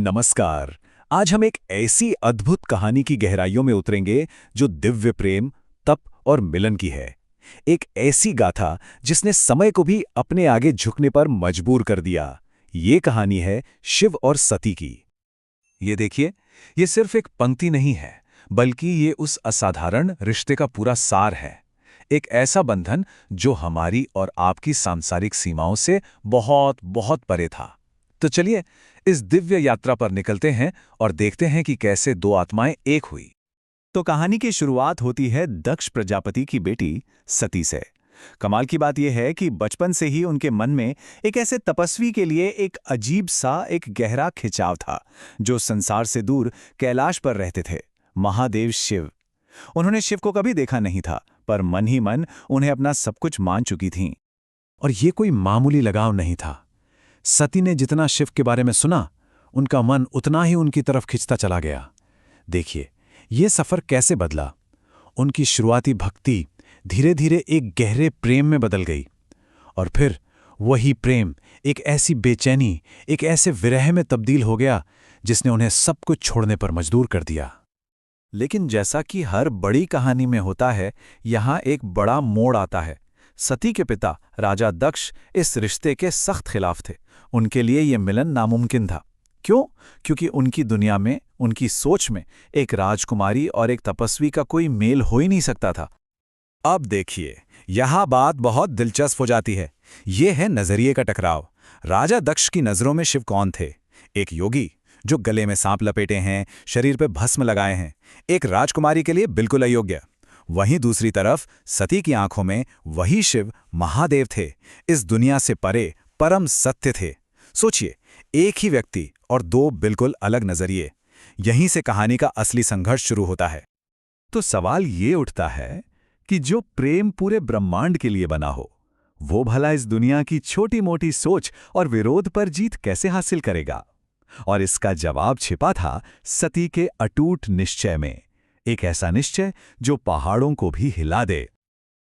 नमस्कार। आज हम एक ऐसी अद्भुत कहानी की गहराइयों में उतरेंगे जो दिव्य प्रेम, तप और मिलन की है। एक ऐसी गाथा जिसने समय को भी अपने आगे झुकने पर मजबूर कर दिया। ये कहानी है शिव और सती की। ये देखिए, ये सिर्फ एक पंक्ति नहीं है, बल्कि ये उस असाधारण रिश्ते का पूरा सार है। एक ऐसा बंधन जो हमारी और आपकी सांसारिक सीमाओं से बहुत बहुत परे था। तो चलिए इस दिव्य यात्रा पर निकलते हैं और देखते हैं कि कैसे दो आत्माएं एक हुई। तो कहानी की शुरुआत होती है दक्ष प्रजापति की बेटी सती से। कमाल की बात यह है कि बचपन से ही उनके मन में एक ऐसे तपस्वी के लिए एक अजीब सा एक गहरा खिंचाव था, जो संसार से दूर कैलाश पर रहते थे, महादेव शिव। उन्होंने शिव को कभी देखा नहीं था, पर मन ही मन उन्हें अपना सब कुछ मान चुकी थीं। और ये कोई मामूली लगाव नहीं था। सती ने जितना शिव के बारे में सुना, उनका मन उतना ही उनकी तरफ खिंचता चला गया। देखिए, ये सफर कैसे बदला। उनकी शुरुआती भक्ति धीरे धीरे एक गहरे प्रेम में बदल गई, और फिर वही प्रेम एक ऐसी बेचैनी, एक ऐसे विरह में तब्दील हो गया जिसने उन्हें सब कुछ छोड़ने पर मजबूर कर दिया। लेकिन जैसा कि हर बड़ी कहानी में होता है, यहाँ एक बड़ा मोड़ आता है। सती के पिता राजा दक्ष इस रिश्ते के सख्त खिलाफ थे। उनके लिए यह मिलन नामुमकिन था। क्यों? क्योंकि उनकी दुनिया में, उनकी सोच में एक राजकुमारी और एक तपस्वी का कोई मेल हो ही नहीं सकता था। अब देखिए, यहां बात बहुत दिलचस्प हो जाती है। यह है नजरिए का टकराव। राजा दक्ष की नजरों में शिव कौन थे? एक योगी जो गले में सांप लपेटे हैं, शरीर पे भस्म लगाए हैं, एक राजकुमारी के लिए बिल्कुल अयोग्य। वहीं दूसरी तरफ सती की आंखों में वही शिव महादेव थे, इस दुनिया से परे, परम सत्य थे। सोचिए, एक ही व्यक्ति और दो बिल्कुल अलग नजरिए। यहीं से कहानी का असली संघर्ष शुरू होता है। तो सवाल ये उठता है कि जो प्रेम पूरे ब्रह्मांड के लिए बना हो, वो भला इस दुनिया की छोटी मोटी सोच और विरोध पर जीत कैसे हासिल करेगा? और इसका जवाब छिपा था सती के अटूट निश्चय में। एक ऐसा निश्चय जो पहाड़ों को भी हिला दे।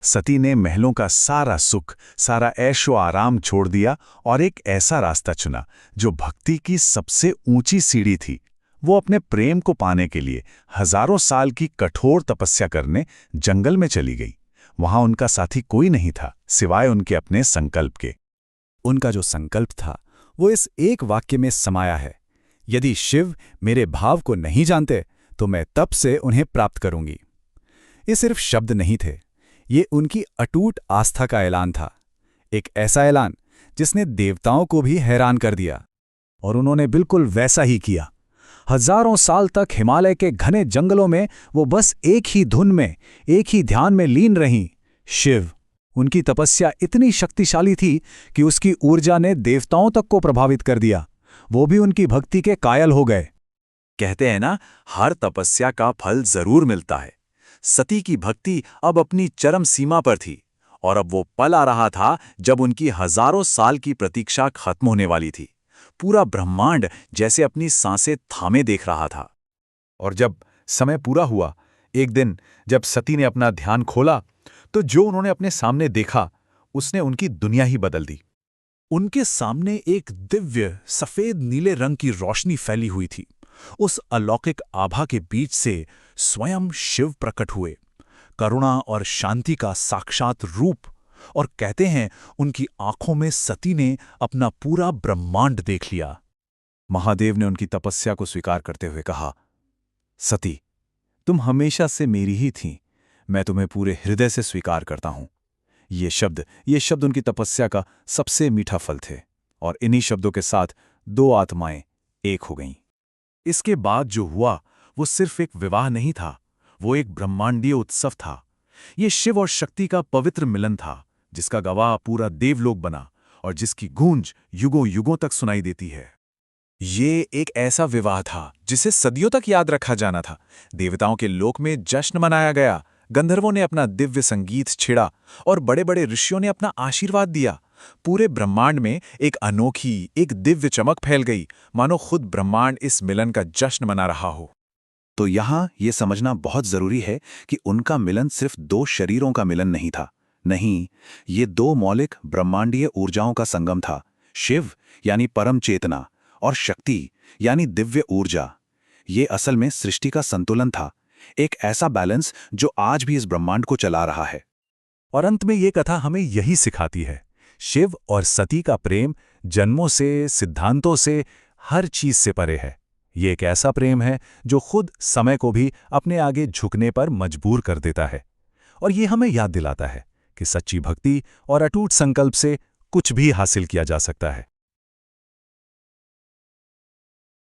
सती ने महलों का सारा सुख, सारा ऐशो आराम छोड़ दिया और एक ऐसा रास्ता चुना जो भक्ति की सबसे ऊंची सीढ़ी थी। वो अपने प्रेम को पाने के लिए हजारों साल की कठोर तपस्या करने जंगल में चली गई। वहां उनका साथी कोई नहीं था, सिवाय उनके अपने संकल्प के। उनका जो संकल्प था, वो इस एक वाक्य में समाया है: यदि शिव मेरे भाव को नहीं जानते, तो मैं तब से उन्हें प्राप्त करूंगी। ये सिर्फ शब्द नहीं थे, ये उनकी अटूट आस्था का ऐलान था। एक ऐसा ऐलान जिसने देवताओं को भी हैरान कर दिया। और उन्होंने बिल्कुल वैसा ही किया। हजारों साल तक हिमालय के घने जंगलों में वो बस एक ही धुन में, एक ही ध्यान में लीन रहीं। शिव, उनकी तपस्या इतनी शक्तिशाली थी कि उसकी ऊर्जा ने देवताओं तक को प्रभावित कर दिया। वो भी उनकी भक्ति के कायल हो गए। कहते हैं ना, हर तपस्या का फल जरूर मिलता है। सती की भक्ति अब अपनी चरम सीमा पर थी, और अब वो पल आ रहा था जब उनकी हजारों साल की प्रतीक्षा खत्म होने वाली थी। पूरा ब्रह्मांड जैसे अपनी सांसें थामे देख रहा था। और जब समय पूरा हुआ, एक दिन जब सती ने अपना ध्यान खोला, तो जो उन्होंने अपने सामने देखा, उसने उनकी दुनिया ही बदल दी। उनके सामने एक दिव्य सफेद नीले रंग की रोशनी फैली हुई थी। उस अलौकिक आभा के बीच से स्वयं शिव प्रकट हुए, करुणा और शांति का साक्षात रूप। और कहते हैं, उनकी आंखों में सती ने अपना पूरा ब्रह्मांड देख लिया। महादेव ने उनकी तपस्या को स्वीकार करते हुए कहा, सती, तुम हमेशा से मेरी ही थीं। मैं तुम्हें पूरे हृदय से स्वीकार करता हूं। ये शब्द उनकी तपस्या का सबसे मीठा फल थे। और इन्हीं शब्दों के साथ दो आत्माएं एक हो गईं। इसके बाद जो हुआ, वो सिर्फ एक विवाह नहीं था, वो एक ब्रह्मांडीय उत्सव था। ये शिव और शक्ति का पवित्र मिलन था, जिसका गवाह पूरा देवलोक बना और जिसकी गूंज युगों युगों तक सुनाई देती है। ये एक ऐसा विवाह था जिसे सदियों तक याद रखा जाना था। देवताओं के लोक में जश्न मनाया गया, गंधर्वों ने अपना दिव्य संगीत छेड़ा और बड़े बड़े ऋषियों ने अपना आशीर्वाद दिया। पूरे ब्रह्मांड में एक अनोखी, एक दिव्य चमक फैल गई, मानो खुद ब्रह्मांड इस मिलन का जश्न मना रहा हो। तो यहाँ ये समझना बहुत जरूरी है कि उनका मिलन सिर्फ दो शरीरों का मिलन नहीं था। नहीं, ये दो मौलिक ब्रह्मांडीय ऊर्जाओं का संगम था। शिव यानी परम चेतना, और शक्ति यानी दिव्य ऊर्जा। ये असल में सृष्टि का संतुलन था, एक ऐसा बैलेंस जो आज भी इस ब्रह्मांड को चला रहा है। और अंत में ये कथा हमें यही सिखाती है, शिव और सती का प्रेम जन्मों से, सिद्धांतों से, हर चीज से परे है। ये एक ऐसा प्रेम है जो खुद समय को भी अपने आगे झुकने पर मजबूर कर देता है। और ये हमें याद दिलाता है कि सच्ची भक्ति और अटूट संकल्प से कुछ भी हासिल किया जा सकता है।